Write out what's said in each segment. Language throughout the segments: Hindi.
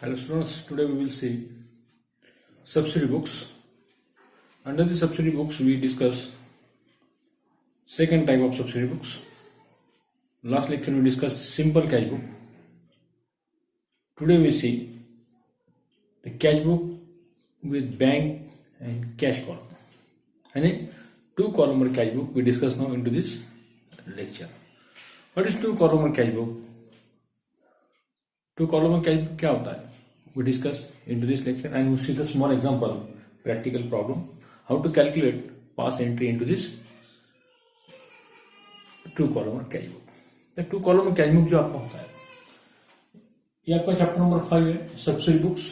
Hello students, today we will see subsidy books. Under the subsidy books we discuss second type of subsidy books. Last lecture we discussed simple cash book. Today we see the cash book with bank and cash column. And a two column cash book we discuss now into this lecture. What is two column cash book? Two column cash book क्या होता है? We discuss into this lecture and we see the small example, practical problem, how to calculate pass entry into this two column cash book. The two column cash book जो आपका होता है, ये आपका चैप्टर नंबर 5 है सब्सिडी बुक्स.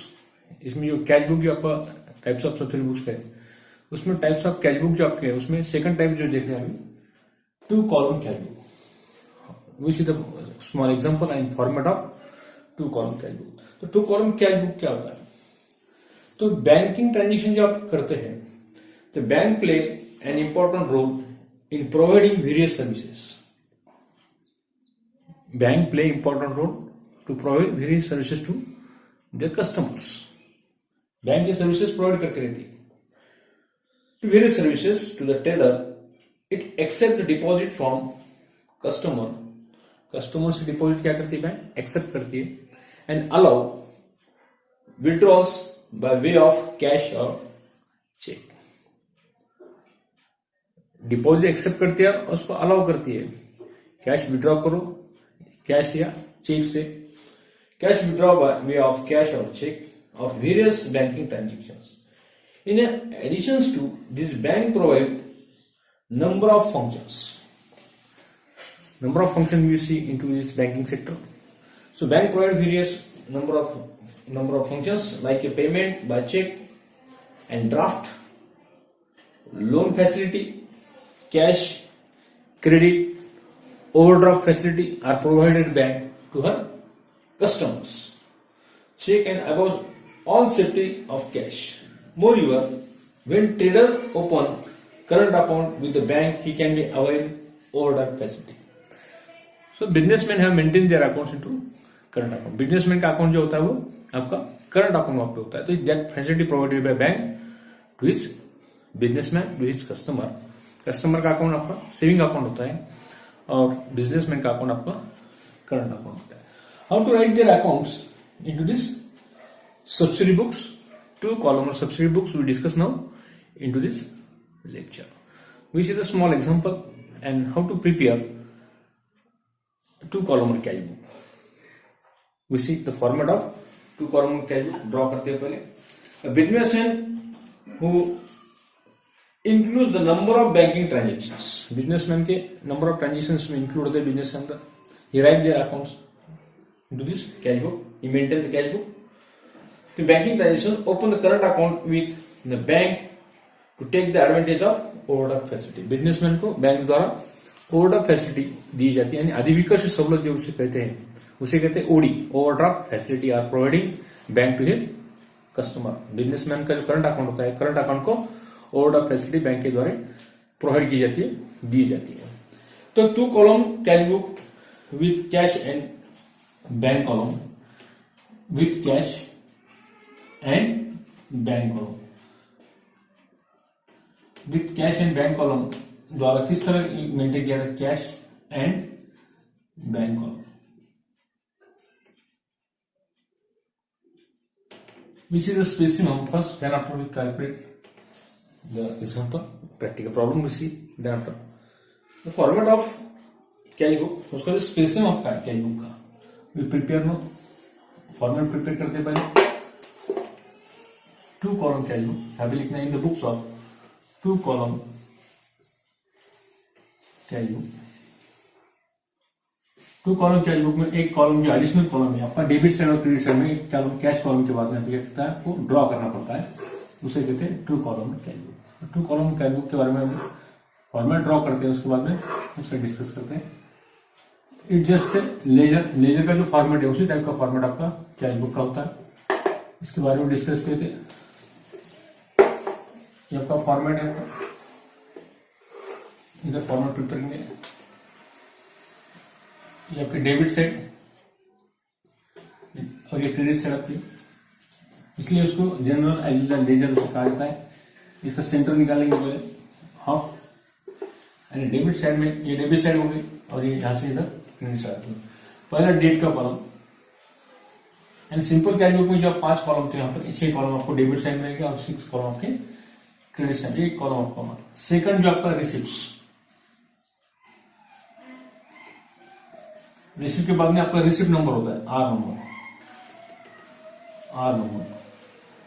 इसमें जो कैश बुक जो आपका टाइप्स ऑफ सब्सिडी बुक्स का है, उसमें टाइप्स ऑफ कैश बुक जो आपके है उसमें सेकंड टाइप जो देख रहे हैं अभी two column cash book. We see the small example and format of two column cash book. तो टू कॉलम कैश बुक क्या होता है? तो बैंकिंग ट्रांजेक्शन जो आप करते हैं, तो bank play an important role in providing various services. Bank play important role to provide various services to their customers. Bank ये सर्विसेज प्रोवाइड करती रहती है to various services to the teller. It accept deposit from customer. Customer से डिपॉजिट क्या करती है? बैंक एक्सेप्ट करती है. And allow withdrawals by way of cash और चेक. डिपॉजिट एक्सेप्ट करती है और उसको अलाउ करती है कैश विड्रॉ करो, कैश या चेक से. Cash withdraw by way of cash और cheque of various banking transactions. In addition to this bank provide number of functions. Number of functions we see into this banking sector. So bank provide various number of functions like a payment by check and draft, loan facility, cash, credit, overdraft facility are provided bank to her customers. Check and above all safety of cash. Moreover, when trader open current account with the bank, he can be avail overdraft facility. So businessmen have maintained their accounts into current account. Businessman का अकाउंट जो होता है वो आपका करंट अकाउंट वहां पे होता है. तो that facility provided by bank to his businessman to his customer. Customer का अकाउंट आपका सेविंग अकाउंट होता है और बिजनेसमैन का अकाउंट आपका करंट अकाउंट होता है. How to write their accounts into this subsidy books. Two column subsidy books we discuss now into this lecture. We see the small example and how to prepare two column cash book. We see the format of two column cash book. Draw करते हैं पहले. A businessman who includes the number of banking transactions. Businessman के number of transactions में include होते हैं business के अंदर. He write their accounts into this cash book. He maintain the cash book. The banking transaction open the current account with the bank to take the advantage of overdraft facility. Businessman को बैंक द्वारा ओवरड्राफ्ट फैसिलिटी दी जाती है. यानी अधिविकर्ष सवलत जो उसे कहते हैं उसे कहते हैं OD. Overdraft facility are providing bank to his customer. Businessman का जो करंट अकाउंट होता है, करंट अकाउंट को ओवरड्राफ्ट फैसिलिटी बैंक के द्वारा प्रोवाइड की जाती है, दी जाती है. तो two column cash book with cash and bank column, with cash and bank column. With cash and bank column द्वारा किस तरह मेंटेन किया था? Cash and bank column. We see the specimen first, then after we calculate the example, practical problem we see, then after the format of cash book. उसका जो specimen of cash book का we prepare no format prepare करते पहले two column cash book. अभी लिखना in the books of two column cash book. Two column cash book में एक कॉलम जो एडिशनल कॉलम है आपका डेबिट साइड और क्रेडिट साइड में, एक कॉलम कैश कॉलम के बाद में क्या है आपको ड्रॉ करना पड़ता है, उसे कहते हैं two column cash book. Two column cash book के बारे में फॉर्मेट ड्रॉ करते हैं, उसके बाद में उससे डिस्कस करते हैं. It just laser. लेजर का जो फॉर्मेट है उसी टाइप का फॉर्मेट आपका कैश बुक का होता है. इसके बारे में डिस्कस करते हैं. ये आपका फॉर्मेट है, इधर फॉर्मेट प्रिपेयर करेंगे. ये आपकी डेबिट साइड और ये क्रेडिट साइड आपकी इसलिए उसको जनरल एल्यूलर लेजर उसे कहा जाता है। इसका सेंटर निकालेंगे पहले हाफ, यानी डेबिट साइड में ये डेबिट साइड होगी और ये यहां से इधर क्रेडिट साइड। पहला डेट का column, and simple cash book में जो 5 कॉलम थे यहाँ पर 6 कॉलम आपको डेबिट साइड मिलेंगे और 6 कॉलम आपके क्रेडिट साइड, एक कॉलम आपको हमारा। सेकंड जो आपका रिसिप्ट्स, रिसिप्ट के बाद में आपका रिसिप्ट नंबर होता है आर नंबर,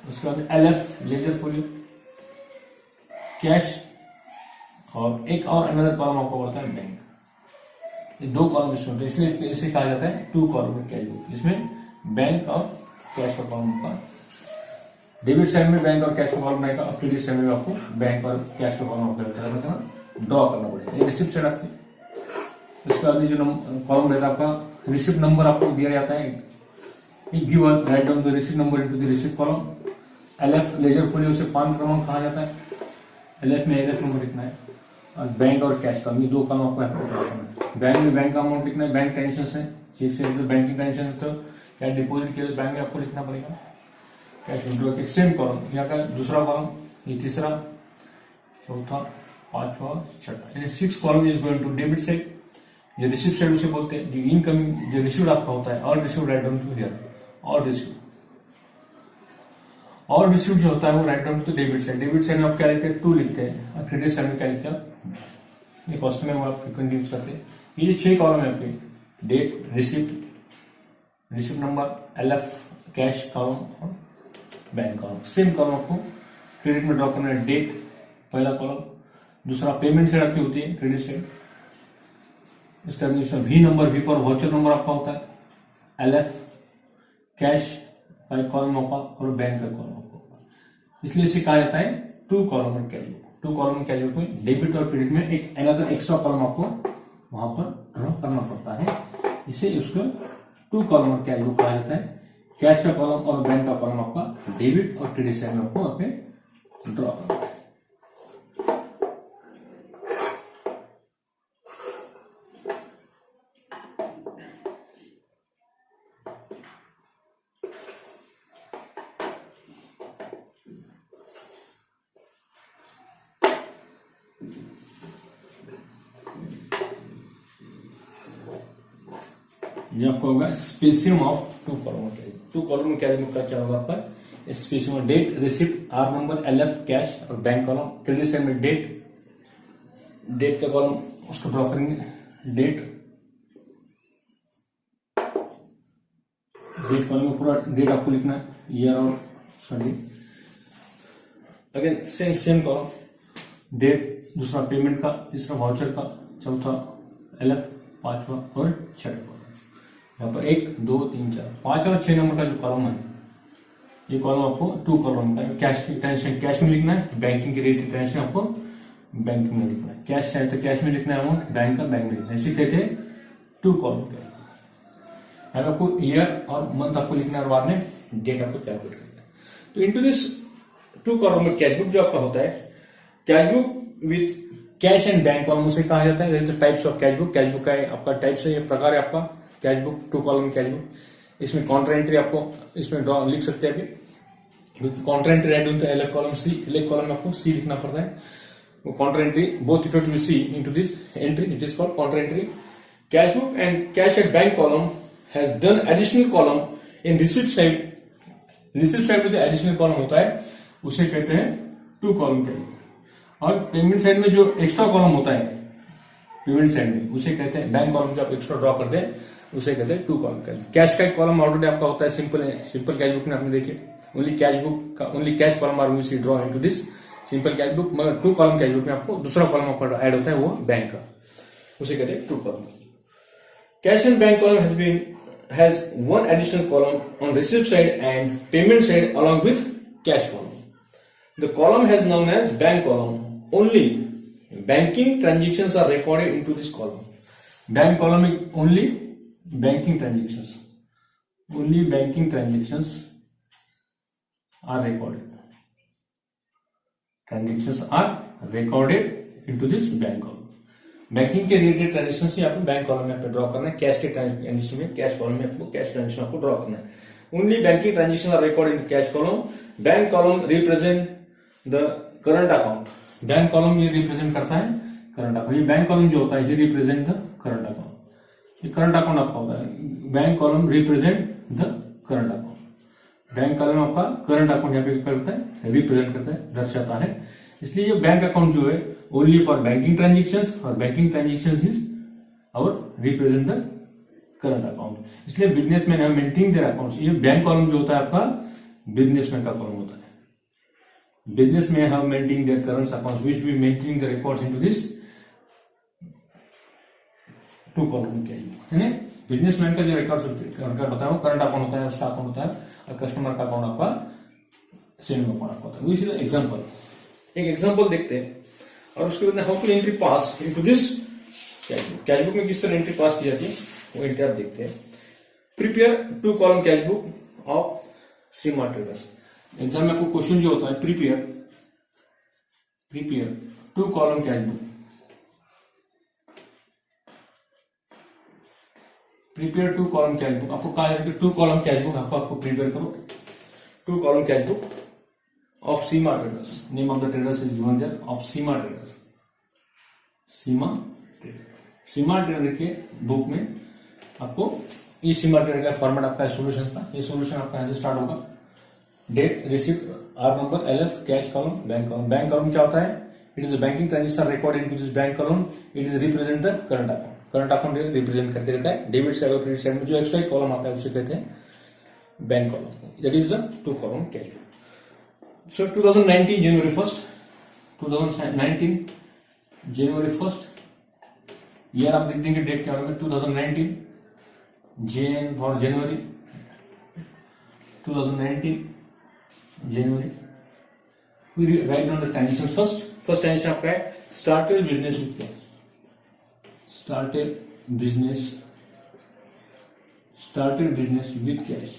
उसके बाद LF लेजर फोलियो, कैश, और एक और अनदर कॉलम आपको बोलता है बैंक। ये 2 कॉलम इसमें होते हैं, इसलिए इसे कहा जाता है 2 कॉलम कैश बुक, जिसमें बैंक और कैश का कॉलम होता है। डेबिट साइड में बैंक और कैश का कॉलम रहेगा और क्रेडिट साइड में आपको बैंक और कैश का कॉलम आपको ड्रॉ करना पड़ेगा। ये रिसिप्ट साइड आपकी। इसके बाद जो कॉलम रहता है आपका रिसिप्ट नंबर आपको दिया जाता है, given write down the receipt number into the receipt column. LF ledger folio से 5 क्रमांक कहा जाता है। LF में LF नंबर लिखना है और बैंक और कैश का, ये 2 कॉलम आपको यहाँ पर ड्रॉ करना है। बैंक में बैंक का अमाउंट लिखना है, बैंक टेंशन है, चेक से बैंकिंग टेंशन है तो क्या डिपॉजिट किया बैंक में आपको लिखना पड़ेगा। कैश विड्रॉ के सेम कॉलम, यहाँ का दूसरा कॉलम, ये तीसरा, चौथा, पांचवा, छठा, यानी 6 column is going to debit side. जो रिसिप्ट साइड उसे बोलते हैं, जो इनकमिंग जो रिसीव्ड आपका होता है और received write down to here, और रिसीव्ड जो होता है वो write down to debit side. Debit side में आप क्या लिखते हैं 2 लिखते हैं और क्रेडिट साइड में क्या लिखते हैं, ये क्वेश्चन में आप फ्रीक्वेंटली यूज करते हैं। ये 6 कॉलम है आपके, date, receipt number, LF, cash column और बैंक कॉलम। सेम कॉलम आपको क्रेडिट में ड्रॉ करना है, डेट पहला कॉलम, दूसरा पेमेंट साइड आपकी होती है क्रेडिट साइड, इसका V number, V for voucher number आपका होता है, LF, कैश का कॉलम आपका और बैंक का कॉलम आपका। इसलिए इसे कहा जाता है 2 column cash book. 2 column cash book में डेबिट और क्रेडिट में एक अनदर एक्स्ट्रा कॉलम आपको वहां पर ड्रॉ करना पड़ता है, इसे उसको 2 कॉलम कैश बुक कहा जाता है। कैश का कॉलम और बैंक का कॉलम आपका डेबिट और क्रेडिट साइड में आपको आपके ड्रॉ करना है। ये आपको होगा specimen of 2 column cash. 2 column cash book का क्या होगा आपका specimen, date, receipt, R number, LF, cash और बैंक कॉलम। क्रेडिट साइड में डेट का कॉलम उसको ड्रॉ करेंगे, डेट कॉलम में पूरा डेट आपको लिखना है, ईयर और sorry again same column, date, दूसरा पेमेंट का, तीसरा वाउचर का, चौथा LF, पांचवा और छठवा। यहाँ पर 1, 2, 3, 4, 5 और 6 नंबर का जो कॉलम है, ये कॉलम आपको 2 कॉलम का कैश की टेंशन कैश में लिखना है, बैंकिंग की रेट की टेंशन आपको बैंक में लिखना है, कैश है तो कैश में लिखना है अमाउंट, बैंक का बैंक में लिखना है। इसी कहते हैं 2 कॉलम का। यहाँ आपको ईयर और मंथ आपको लिखना है और बाद में डेट आपको कैलकुलेट करना है। तो into this 2 column cash book जो आपका होता है, cash book with cash and bank column उसे कहा जाता है। टाइप्स ऑफ कैश बुक का आपका टाइप्स है, ये प्रकार है आपका cash book, 2 column cash book. इसमें काउंटर एंट्री आपको इसमें ड्रॉ लिख सकते हैं अभी, क्योंकि काउंटर एंट्री राइट डाउन तो LF column C, LF column में आपको C लिखना पड़ता है। वो counter entry both effect will see into this entry, it is called counter entry. Cash book and cash at bank column has done additional column in receipt side. Receipt side में जो एडिशनल कॉलम होता है उसे कहते हैं 2 कॉलम कैश बुक। और पेमेंट साइड में जो एक्स्ट्रा कॉलम होता है पेमेंट साइड में उसे कहते हैं बैंक कॉलम, जो आप एक्स्ट्रा ड्रॉ करते हैं उसे कहते हैं 2 कॉलम कैश। कैश का एक कॉलम ऑलरेडी आपका होता है सिंपल कैश बुक में आपने देखिए, only cash column are we draw into this simple cash book. मगर 2 कॉलम कैश बुक में आपको दूसरा कॉलम आपका ऐड होता है, वो बैंक का, उसे कहते हैं 2 column. Cash and bank column has one additional column on receipt side and payment side along with cash column. The column has known as bank column. Only banking transactions are recorded into this column. Bank column is only banking transactions. Only banking transactions are recorded. Transactions are recorded into this bank column. Banking के रिलेटेड ट्रांजेक्शन से आपको बैंक कॉलम में ड्रॉ करना है, कैश के ट्रांजेक्शन में कैश कॉलम में आपको कैश ट्रांजेक्शन आपको ड्रॉ करना है। Only banking transactions are recorded in cash column. Bank column represent the current account. Bank column ये रिप्रेजेंट करता है करंट अकाउंट. ये बैंक कॉलम जो होता है ये रिप्रेजेंट द करंट अकाउंट. ये करंट अकाउंट आपका होता है. Bank column represent the current account. Bank column आपका करंट अकाउंट यहाँ पे करता है, रिप्रेजेंट करता है, दर्शाता है. इसलिए ये बैंक अकाउंट जो है ओनली फॉर बैंकिंग ट्रांजेक्शंस, और बैंकिंग ट्रांजेक्शंस इज और रिप्रेजेंट द करंट अकाउंट. इसलिए बिजनेसमैन है मेंटेनिंग देयर अकाउंट्स. ये बैंक कॉलम जो होता है आपका बिजनेसमैन का कॉलम होता है. Businessmen have maintaining their current accounts, which we maintaining the records into this two column क्या है ना. बिजनेसमैन का जो रिकॉर्ड बताया वो करंट अकाउंट होता है, उसका अकाउंट होता है, और कस्टमर का अकाउंट आपका सेविंग अकाउंट आपका होता है. इसी एग्जांपल, एक एग्जांपल देखते हैं और उसके बाद how to entry pass into this cash book में किस तरह एंट्री पास की जाती है वो एंट्री आप देखते हैं. Prepare two column cash book of Seema traders. Exam में आपको क्वेश्चन जो होता है prepare two column cash book. Prepare two column cash book आपको कहा जाता है टू कॉलम कैश बुक आपको प्रिपेयर करो. Two column cash book of Seema traders. Name of the traders is given there of Seema traders. Seema trader के बुक में आपको ये सीमा ट्रेडर का फॉर्मेट आपका है सोल्यूशन का. ये सोल्यूशन आपका यहां से स्टार्ट होगा. Date, receipt, R number, LF, cash column, bank column. Bank column क्या होता है? It is banking transaction record in this bank column. It is represent the current account. Current account represent करते रहता है. डेबिट साइड और क्रेडिट साइड में जो एक्स्ट्रा कॉलम आता है उसे कहते हैं bank column. That is the two column cash book. So 2019 January 1st 2019 January 1st year आप लिख देंगे. डेट क्या होगा 2019 Jain for January 2019 January. we write down the transaction first transaction आपका है started business with cash. started business with cash.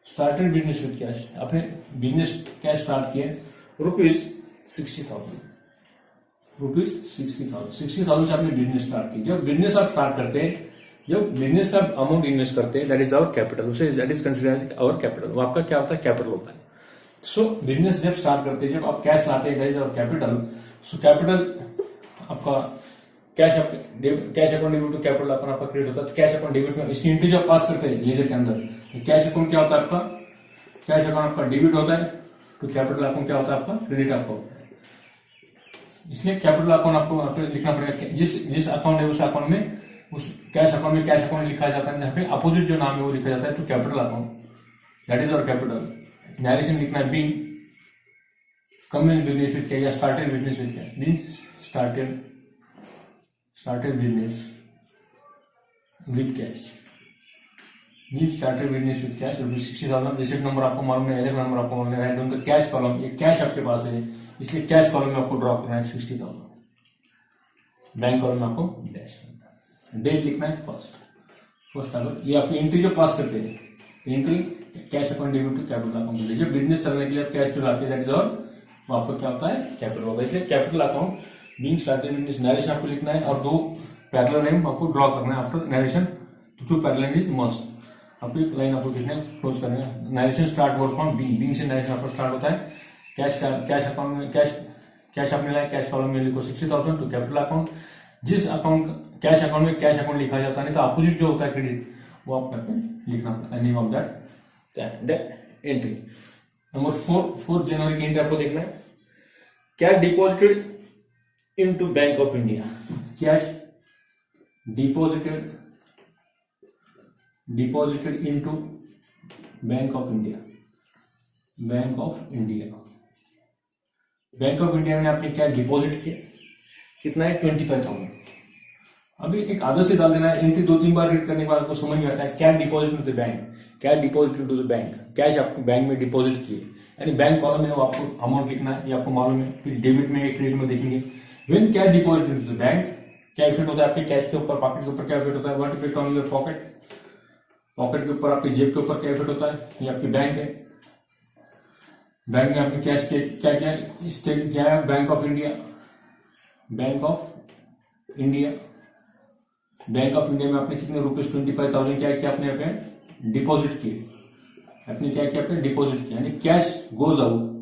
started business with cash. आपने बिजनेस कैश स्टार्ट किए ₹60,000. ₹60,000 से आपने बिजनेस स्टार्ट की. जब बिजनेस आप स्टार्ट करते हैं, जब बिजनेस का अमाउंट इन्वेस्ट करते हैं, दैट इज आवर कैपिटल. उसे that is considered our capital. वो आपका क्या होता है? कैपिटल होता है. सो बिजनेस जब स्टार्ट करते हैं, जब आप कैश लाते हैं, that is our capital. So capital आपका cash account debit to capital आपका क्रेडिट होता है. कैश अकाउंट डेबिट में इसकी एंट्री जब पास करते हैं लेजर के अंदर, कैश अकाउंट क्या होता है आपका? कैश अकाउंट आपका डेबिट होता है टू कैपिटल अकाउंट क्या होता है आपका? Credit account. इसलिए कैपिटल अकाउंट आपको लिखना पड़ेगा. जिस अकाउंट है उस अकाउंट में, उस कैश अकाउंट लिखा जाता है. जहाँ पे अपोजिट जो नाम है वो लिखा जाता है to capital account. That is our capital. Narration लिखना है being coming business with cash या started business with cash. Means started business with cash. Means started business with cash. ₹60,000. Receipt number आपको मालूम है, एलएफ नंबर आपको मालूम है. Right on the cash column. ये कैश आपके पास है, इसलिए कैश कॉलम में आपको ड्रॉ करना है 60,000. बैंक कॉलम में आपको डैश करना है. डेट लिखना है फर्स्ट अगस्त. ये आपकी एंट्री जो पास करते हैं, entry cash account debit to capital account. जब बिजनेस चलने के लिए कैश जो लाते हैं, वो आपको क्या होता है? कैपिटल होता है. इसलिए capital account being started business. Narration आपको लिखना है और 2 पैरेलल लाइन आपको ड्रॉ करना है. After narration 2 parallel is must. आपको एक लाइन आपको कितने क्लोज करना है. Narration start work on being से नरेशन आपको स्टार्ट होता है. कैश अकाउंट में कैश आपने लाया, कैश कॉलम में लिखो 60,000 टू कैपिटल अकाउंट. जिस अकाउंट कैश अकाउंट में कैश अकाउंट लिखा जाता है, नहीं तो अपोजिट जो होता है क्रेडिट, वो आपको लिखना पड़ता है. Name of that entry. Number 4 जनवरी की एंट्री आपको देखना है. Cash deposited into bank of India. Cash deposited into bank of India. Bank of India में आपने क्या डिपॉजिट किया, कितना है? 25,000. अभी एक आदत से डाल देना है. एंट्री 2-3 बार रीड करने के बाद आपको समझ में आता है. Cash deposit to the bank. Cash deposit to the bank. Cash आपको बैंक में डिपॉजिट किए, यानी बैंक कॉलम में आपको अमाउंट लिखना है, ये आपको मालूम है. फिर डेबिट में क्रेडिट में देखेंगे. When cash deposit to the bank, क्या इफेक्ट होता है आपके कैश के ऊपर, पॉकेट के ऊपर क्या इफेक्ट होता है? What effect on your pocket. Pocket के ऊपर आपकी जेब के ऊपर क्या इफेक्ट होता है? ये आपकी बैंक है. बैंक में आपने कैश के क्या स्टेट क्या है? Bank of India. Bank of India में आपने कितने ₹25,000 क्या किया? आपने यहाँ पे डिपॉजिट किए, आपने क्या किया, आपने डिपॉजिट किया, यानी कैश गोज आउट,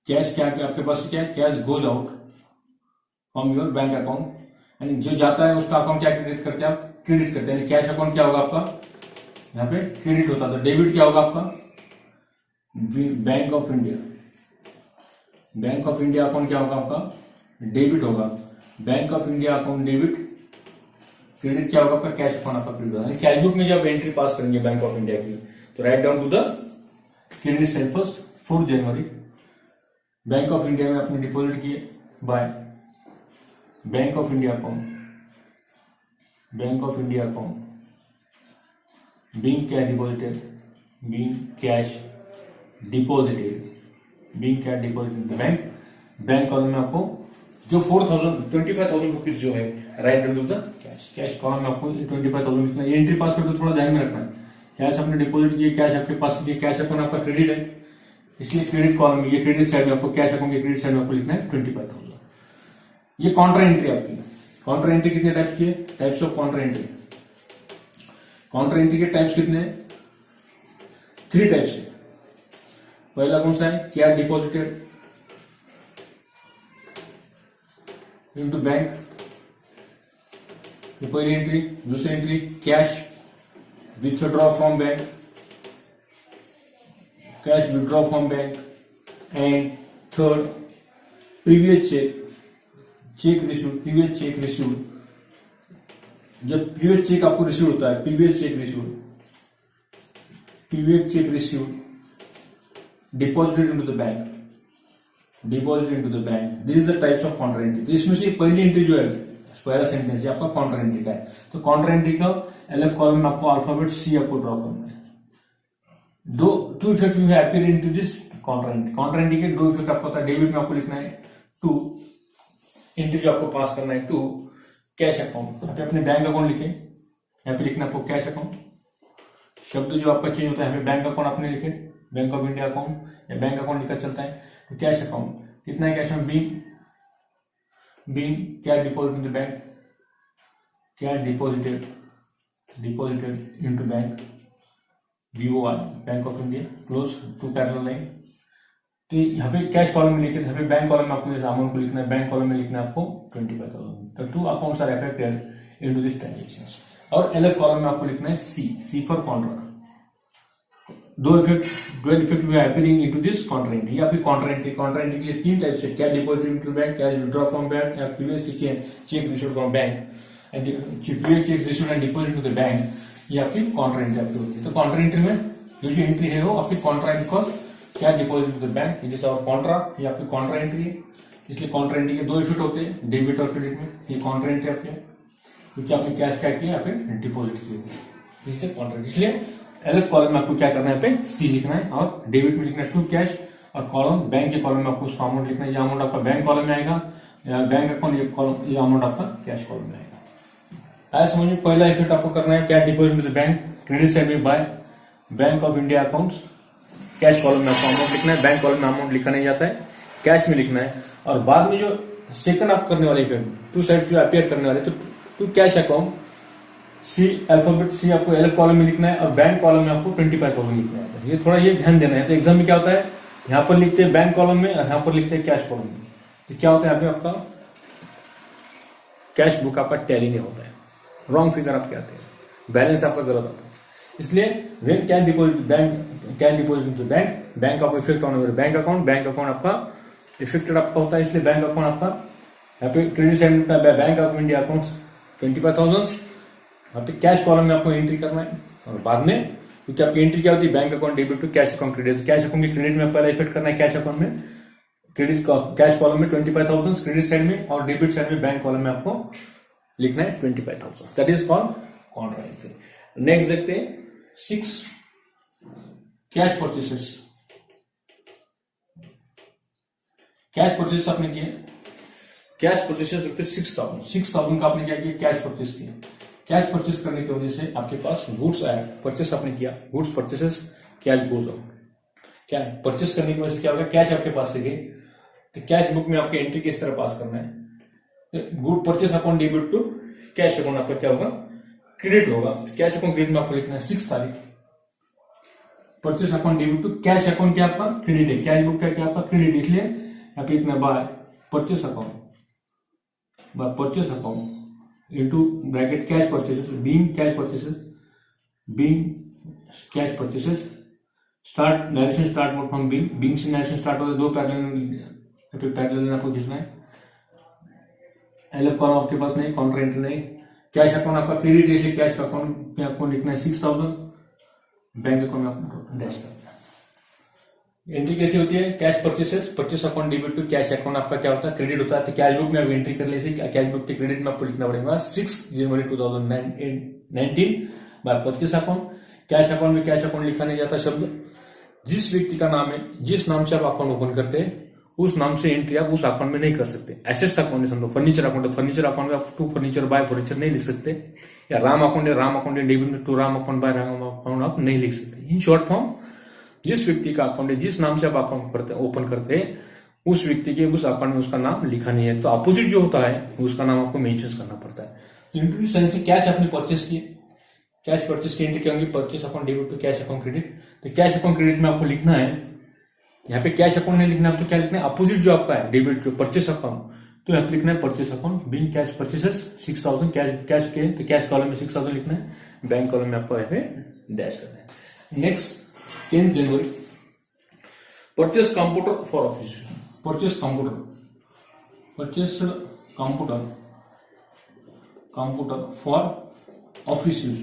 कैश क्या क्या आपके पास क्या है, cash goes out from your bank account, यानी जो जाता है उसका अकाउंट क्या क्रेडिट करते हैं आप, क्रेडिट करते हैं, यानी कैश अकाउंट क्या होगा आपका, यहाँ पे क्रेडिट होता है, तो डेबिट क्या होगा आपका, bank of India, bank of India account क्या होगा आपका, डेबिट होगा, bank of India account debit, credit क्या होगा आपका, कैश अकाउंट आपका क्रेडिट होगा। कैश बुक में जब एंट्री पास करेंगे बैंक ऑफ इंडिया की, तो right down to the credit side first 4 जनवरी बैंक ऑफ इंडिया में आपने डिपॉजिट किए by bank of India account, Bank of India account being cash deposited, being cash deposited, being cash deposited bank, bank column में आपको जो 25,000 रुपीज जो है right down to the cash, cash column में आपको 25,000 लिखना है। ये एंट्री पास करके थोड़ा ध्यान में रखना है, कैश आपने डिपॉजिट किया, कैश आपके पास, ये कैश अकाउंट आपका क्रेडिट है, इसलिए क्रेडिट कॉलम में, ये क्रेडिट साइड में आपको कैश अकाउंट के क्रेडिट साइड में आपको लिखना है 25,000। ये काउंटर एंट्री आपकी, काउंटर एंट्री कितने टाइप्स की है, types of counter entry, counter entry के टाइप्स कितने हैं, 3 टाइप्स है। पहला कौन सा है, कैश डिपॉजिटेड इनटू बैंक, ये पहली एंट्री। दूसरी entry cash withdraw from bank, cash withdraw from bank, and third previous cheque, cheque received, previous cheque received, जब प्रीवियस चेक आपको रिसीव होता है, previous cheque received, previous cheque received deposited into the bank, deposit into the bank, this is the types of counter entry. तो इसमें से पहली एंट्री जो है, पहला सेंटेंस है आपका काउंटर एंट्री का है, तो काउंटर एंट्री का एलएफ कॉलम में आपको अल्फाबेट सी आपको ड्रॉ करना है। To effect you have appear into this counter entry, counter entry के 2 इफेक्ट आपको होता है, डेबिट में आपको लिखना है 2, एंट्री जो आपको पास करना है 2, कैश अकाउंट, यहाँ पे अपने बैंक अकाउंट लिखे, यहाँ पे लिखना आपको कैश अकाउंट, शब्द जो आपका चेंज होता है, यहाँ पे बैंक अकाउंट आपने लिखे, बैंक ऑफ इंडिया अकाउंट या बैंक अकाउंट लिखा चलता है, तो कैश अकाउंट कितना है, कैश में being cash deposit in the bank, cash deposited, deposited into bank, BOI Bank of India, close to parallel line. तो यहाँ पे कैश कॉलम में लिखे, यहाँ पे बैंक कॉलम में आपको इस अमाउंट को लिखना है, बैंक कॉलम में लिखना है आपको 25,000। तो 2 accounts are affected into this transactions. और एलएफ कॉलम में आपको लिखना है C for counter. 2 effect we are appearing into this counter entry. ये आपकी काउंटर एंट्री, काउंटर एंट्री के 3 टाइप्स है, cash deposit into bank, cash withdraw from bank, या previous cheque received from bank and previous cheque received and deposit to the bank. ये आपकी काउंटर एंट्री आपकी होती है। तो काउंटर एंट्री में जो एंट्री है वो आपकी counter entry call cash deposit to the bank, जैसे और काउंटर, ये आपकी काउंटर एंट्री है। इसलिए काउंटर एंट्री के 2 इफेक्ट होते हैं, डेबिट और क्रेडिट में। ये काउंटर एंट्री आपके, क्योंकि आपने कैश क्या किया, यहाँ पे डिपॉजिट किया, इसलिए काउंटर। इसलिए एलएफ कॉलम में आपको क्या करना है, पे सी लिखना है, और डेबिट में लिखना है 2 कैश, और कॉलम बैंक के कॉलम में आपको उसका अमाउंट लिखना है। ये अमाउंट आपका बैंक कॉलम में आएगा, या बैंक अकाउंट, ये कॉलम, ये अमाउंट आपका कैश कॉलम में आएगा। आया समझ में? पहला इफेक्ट आपको करना है cash deposit to the bank, credit side में by bank of India accounts, cash column में आपको अमाउंट लिखना है, बैंक कॉलम में अमाउंट लिखा नहीं जाता है, कैश में लिखना है। और बाद में जो सेकंड आप करने वाले इफेक्ट, 2 साइड जो अपियर करने वाले, तो 2 कैश अकाउंट, सी अल्फाबेट सी आपको एलएफ कॉलम में लिखना है, और बैंक कॉलम में आपको 25,000 लिखना है। ये थोड़ा ये ध्यान देना है। तो एग्जाम में क्या होता है, यहाँ पर लिखते हैं बैंक कॉलम में और यहाँ पर लिखते हैं कैश कॉलम में। तो क्या होता है, यहाँ पे आपका कैश बुक आपका टैली नहीं होता है, रॉन्ग फिगर आपके आते हैं, बैलेंस आपका गलत आता है। इसलिए when cash deposit to bank, bank of effect on your bank account, bank account आपका इफेक्टेड आपका होता है, इसलिए बैंक अकाउंट आपका यहाँ पे क्रेडिट साइड में बैंक ऑफ इंडिया अकाउंट 25,000, यहाँ पे कैश कॉलम में आपको एंट्री करना है। और बाद में क्योंकि आपकी एंट्री क्या होती है, bank account debit to cash account credit, cash account की क्रेडिट में पहला इफेक्ट करना है, कैश अकाउंट में क्रेडिट, कैश कॉलम में 25,000 क्रेडिट साइड में, और डेबिट साइड में बैंक कॉलम में आपको लिखना है 25,000। That is called counter entry. Next देखते हैं 6 कैश परचेसेस। कैश परचेस आपने किया, कैश परचेसेस रुपये 6,000 का आपने क्या किया, कैश परचेस किया। कैश परचेस करने की वजह से आपके पास गुड्स आया, परचेस आपने किया, goods purchases, cash goes out. क्या है, परचेस करने की वजह से क्या होगा, कैश आपके पास से गई, तो कैश बुक में आपकी एंट्री किस तरह पास करना है, good purchase account debit to cash account आपका क्या होगा, क्रेडिट होगा। कैश अकाउंट क्रेडिट में आपको लिखना है 6 तारीख, purchase account debit to cash account क्या आपका क्रेडिट है, कैश बुक का क्या आपका क्रेडिट, इसलिए यहाँ पे लिखना by purchase account into bracket cash purchases being cash purchases start narration start mode from being से नरेशन स्टार्ट होता है, दो पैरेलल आपको खींचना है। एलएफ कॉलम आपके पास नहीं, काउंटर एंट्री नहीं। कैश अकाउंट आपका क्रेडिट है, इसलिए कैश अकाउंट में आपको लिखना है 6000, बैंक अकाउंट में आपको डैश करना है। एंट्री कैसी होती है, cash purchases purchase account debit to cash account आपका क्या होता है क्रेडिट होता है, तो कैश बुक में आप एंट्री कर ले, कैश बुक के क्रेडिट में आपको लिखना पड़ेगा 6 जनवरी 2019 by purchase account. Cash account में कैश अकाउंट लिखा नहीं जाता शब्द, जिस व्यक्ति का नाम है, जिस नाम से आप अकाउंट ओपन करते हैं उस नाम से एंट्री आप उस अकाउंट में नहीं कर सकते। एसेट्स अकाउंट है, समझो फर्नीचर अकाउंट है, फर्नीचर अकाउंट में आप टू फर्नीचर बाय फर्नीचर नहीं लिख सकते, या राम अकाउंट है, राम अकाउंट है डेबिट में to Ram account by Ram account आप नहीं लिख सकते। इन शॉर्ट फॉर्म जिस व्यक्ति का अकाउंट है, जिस नाम से आप अकाउंट करते ओपन करते हैं उस व्यक्ति के उस अकाउंट में उसका नाम लिखा नहीं है, तो अपोजिट जो होता है उसका नाम आपको मेंशन करना पड़ता है। इंट्रोड्यूस करने से कैश आपने परचेस किए, कैश परचेस की एंट्री क्या होगी, purchase account debit to cash account credit. तो कैश अकाउंट क्रेडिट में आपको लिखना है, यहाँ पे कैश अकाउंट नहीं लिखना, आपको क्या लिखना है अपोजिट जो आपका है डेबिट जो परचेस अकाउंट, तो यहाँ पे लिखना है purchase account being cash purchases 6000 cash के, तो कैश कॉलम में 6000 लिखना है, बैंक कॉलम में आपको यहाँ पे डैश करना है। Next 10 January purchase computer for office, purchase computer for office use,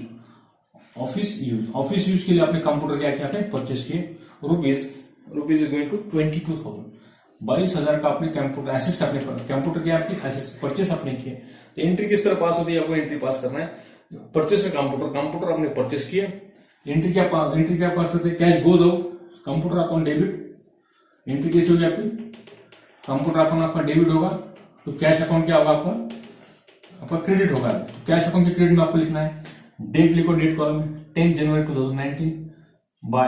office use के लिए आपने कंप्यूटर क्या किया, आपने परचेस किए रुपीज इज गोइंग टू 22,000, 22,000 का आपने कंप्यूटर एसेट्स आपने कंप्यूटर के आपके एसेट्स परचेस आपने किए। तो एंट्री किस तरह पास होती है, आपको एंट्री पास करना है, परचेस कंप्यूटर आपने परचेस किया, एंट्री क्या पास करते हैं, cash goes out, computer account debit, entry कैसी होगी आपकी, कंप्यूटर अकाउंट आपका डेबिट होगा, तो कैश अकाउंट क्या होगा आपका क्रेडिट होगा, तो कैश अकाउंट के क्रेडिट में आपको लिखना है डेट, लिखो डेट कॉलम में 10 जनवरी 2019 बाय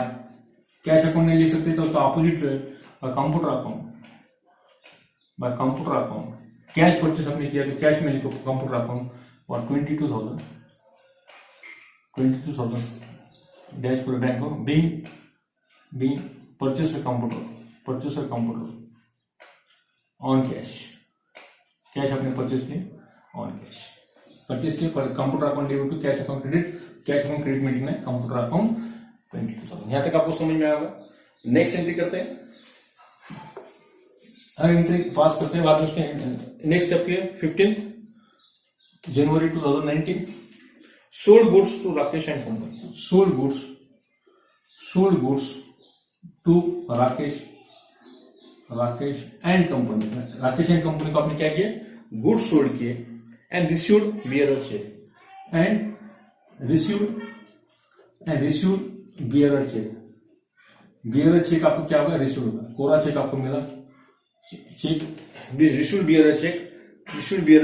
कैश अकाउंट नहीं लिख सकते, तो अपोजिट जो है कंप्यूटर अकाउंट कैश परचेस आपने किया, तो कैश में लिखो कंप्यूटर अकाउंट और 22,000 डैश पूरे बैंक को being purchase computer on cash आपने परचेस किए ऑन परचेस किए पर computer account debit to cash account credit, cash account credit में लिखना है कंप्यूटर अकाउंट 22,000। यहां तक आपको समझ में आएगा। नेक्स्ट एंट्री करते हैं, हर एंट्री पास करते हैं, बाद में उसके नेक्स्ट स्टेप है 15 जनवरी 2019 sold goods to Rakesh and company, sold goods to Rakesh and company, Rakesh and company को आपने क्या किया, गुड्स सोल्ड किए एंड रिसीव्ड बियरर चेक आपको क्या होगा, रिसीव होगा, कोरा चेक आपको मिला, cheque received bearer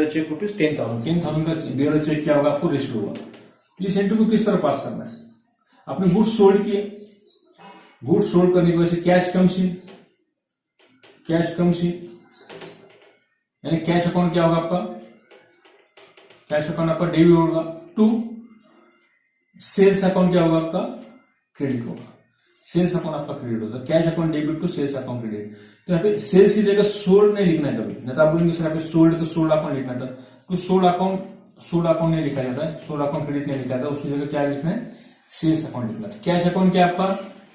cheque rupees 10,000 का बियरर चेक क्या होगा, आपको रिसीव होगा। इस एंट्री को किस तरह पास करना है, आपने गुड्स सोल्ड किए, गुड्स सोल्ड करने की वजह से कैश कम्स इन यानी कैश अकाउंट क्या होगा आपका, कैश अकाउंट आपका डेबिट होगा टू सेल्स अकाउंट क्या होगा आपका क्रेडिट होगा, सेल्स अकाउंट आपका क्रेडिट होगा, cash account debit to sales account credit. तो यहाँ पे सेल्स की जगह सोल्ड नहीं लिखना है, कभी नहीं तो आप बोलेंगे सर यहाँ पे सोल्ड है तो सोल्ड अकाउंट लिखना था, तो सोल्ड अकाउंट नहीं लिखा जाता है, सोल्ड अकाउंट क्रेडिट नहीं लिखा जाता, उसकी जगह क्या लिखना है, सेल्स अकाउंट लिखना है। कैश अकाउंट क्या आपका,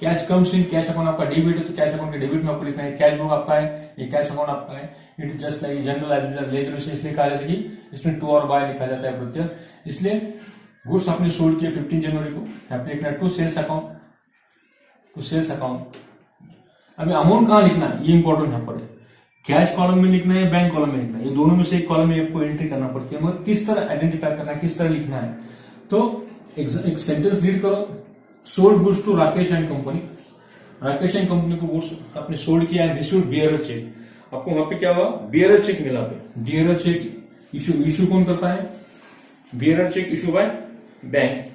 cash comes in, cash account आपका डेबिट है तो कैश अकाउंट के डेबिट में आपको लिखना है, कैश बुक आपका है, ये कैश अकाउंट आपका है, it is just like general ledger, इसलिए कहा जाता है कि इसमें टू और बाय लिखा जाता है प्रत्यय, इसलिए गुड्स आपने सोल्ड किया 15 जनवरी को, यहाँ पे लिखना है टू सेल्स अकाउंट। अभी अमाउंट कहां लिखना है, ये इंपॉर्टेंट यहाँ पर है, कैश कॉलम में लिखना है, बैंक कॉलम में लिखना है, ये दोनों में से एक कॉलम में आपको एंट्री करना पड़ती है, मगर किस तरह आइडेंटिफाई करना है, किस तरह लिखना है, तो एक सेंटेंस रीड करो, sold goods to Rakesh and company, Rakesh and company को गुड्स आपने सोल्ड किया एंड रिसीव्ड बियरर चेक, आपको वहां पे क्या हुआ, बियरर चेक मिला, बियरर चेक इशू कौन करता है, bearer cheque issue by bank,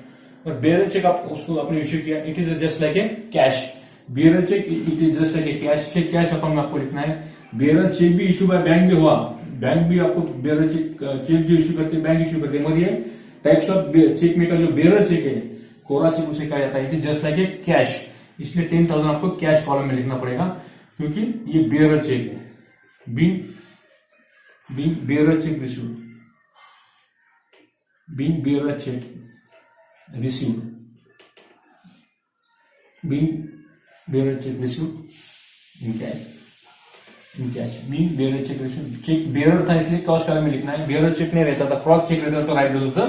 और बियरर चेक आप उसको आपने इशू किया, it is just like a cash, bearer cheque it is just like a cash, cash account में आपको लिखना है, बियरर चेक भी इशू बाय बैंक भी हुआ, बैंक भी आपको बियरर चेक जो इशू करते हैं बैंक इशू करते हैं, मगर ये टाइप्स ऑफ चेक में का जो बियरर चेक है, कोरा चेक उसे कहा जाता है, it is just like a cash, इसलिए 10,000 आपको कैश कॉलम में लिखना पड़ेगा, क्योंकि ये बेयरर चेक है। Being bearer cheque received, being bearer cheque received, being bearer cheque received in cash, being bearer cheque received. Cheque bearer था इसलिए क्रॉस कॉलम में लिखना है, बेयरर चेक नहीं रहता था, क्रॉस चेक रहता तो राइट होता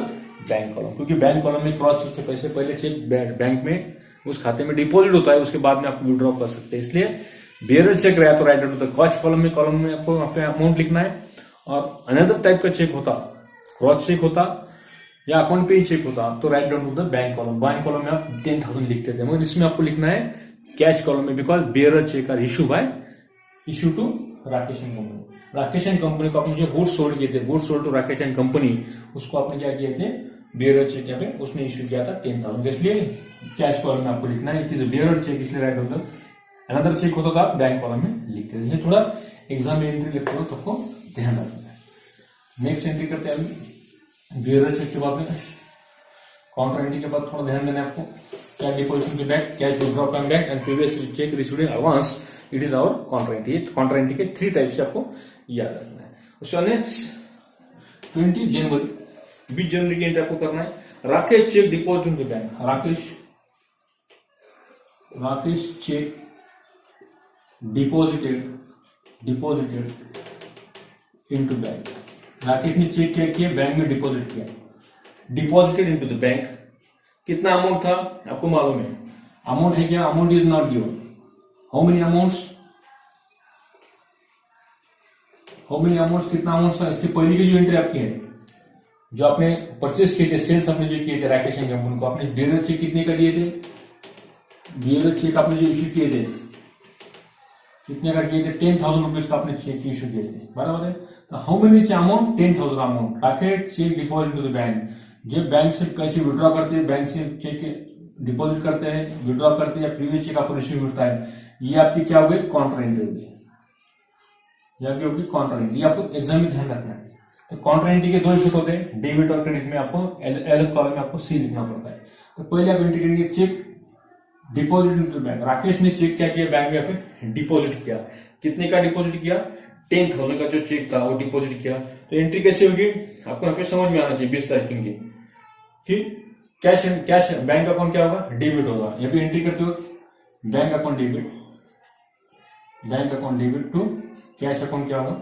बैंक कॉलम, क्योंकि बैंक कॉलम में क्रॉस चेक के पैसे पहले चेक बैंक में उस खाते में डिपॉजिट होता है, उसके बाद में आप विड्रॉ कर सकते हैं। इसलिए बेयरर चेक रहा तो राइट होता है क्रॉस कॉलम में आपको वहां पे अमाउंट लिखना है। और अनदर टाइप का चेक होता, क्रॉस चेक होता या अकाउंट पे ही चेक होता तो right down to the bank column. Bank column में आप 10,000 लिखते थे, मगर इसमें आपको लिखना है कैश कॉलम में, because bearer cheque are issue to Rakesh and company. Rakesh and company को आपने जो गुड्स सोल्ड किए थे, goods sold to Rakesh and company, उसको आपने क्या किए थे, बेयरर चेक यहाँ पे उसने इश्यू किया था 10,000, इसलिए कैश कॉलम में आपको लिखना है। इट इज बेयरर चेक, इसलिए राइट होता। अनदर चेक होता तो आप बैंक कॉलम में लिखते थे। थोड़ा एग्जाम में एंट्री लिखते हो तो आपको ध्यान रखना है। नेक्स्ट एंट्री करते हैं अभी बेयरर चेक के बाद में काउंटर एंट्री के बाद थोड़ा ध्यान देना है आपको। कैश डिपॉजिट के bank, cash withdraw from bank and previous cheque received in advance, it is our counter entry. Counter entry के 3 टाइप से आपको याद रखना है। उसके बाद 20 जनवरी 20 जनवरी की एंट्री आपको करना है। Rakesh cheque deposit in the bank, Rakesh cheque deposited into bank. Rakesh ने चेक क्या किया, बैंक में डिपॉजिट किया, डिपॉजिटेड इनटू द बैंक। कितना अमाउंट था आपको मालूम है, अमाउंट है क्या, amount is not given. How many amounts, कितना अमाउंट था, इसके पहले की जो एंट्री आपकी है, जो आपने परचेस किए थे, सेल्स आपने जो किए थे राकेश एंड कंपनी को, आपने बेयरर चेक कितने का दिए थे, बेयरर चेक आपने जो इश्यू किए थे कितने का किए थे, 10,000 रुपीज का आपने चेक इश्यू किए थे, बराबर है। तो how many amount, 10,000 amount. Rakesh cheque deposit to the bank, जब बैंक से कैसे विड्रॉ करते हैं, बैंक से चेक डिपॉजिट करते हैं, विड्रॉ करते हैं, या प्रीवियस चेक आपको रिसीव होता है, ये आपकी क्या हो गई, काउंटर एंट्री होगी, ये आपकी होगी काउंटर एंट्री। आपको एग्जाम में ध्यान रखना है। तो काउंटर एंट्री के 2 इफेक्ट होते हैं, डेबिट और क्रेडिट में आपको एलएफ कॉलम में आपको सी लिखना पड़ता है। तो पहले आप एंट्री करेंगे cheque deposit to bank. Rakesh ने चेक क्या किया, बैंक में आपने डिपॉजिट किया। कितने का डिपॉजिट किया, 10,000 का जो चेक था वो डिपॉजिट किया। तो एंट्री कैसे होगी आपको यहाँ पे समझ में आना चाहिए 20 तारीख की। ठीक, कैश बैंक अकाउंट क्या होगा, डेबिट होगा। यहाँ पे एंट्री करते हो bank account debit to cash account क्या होगा,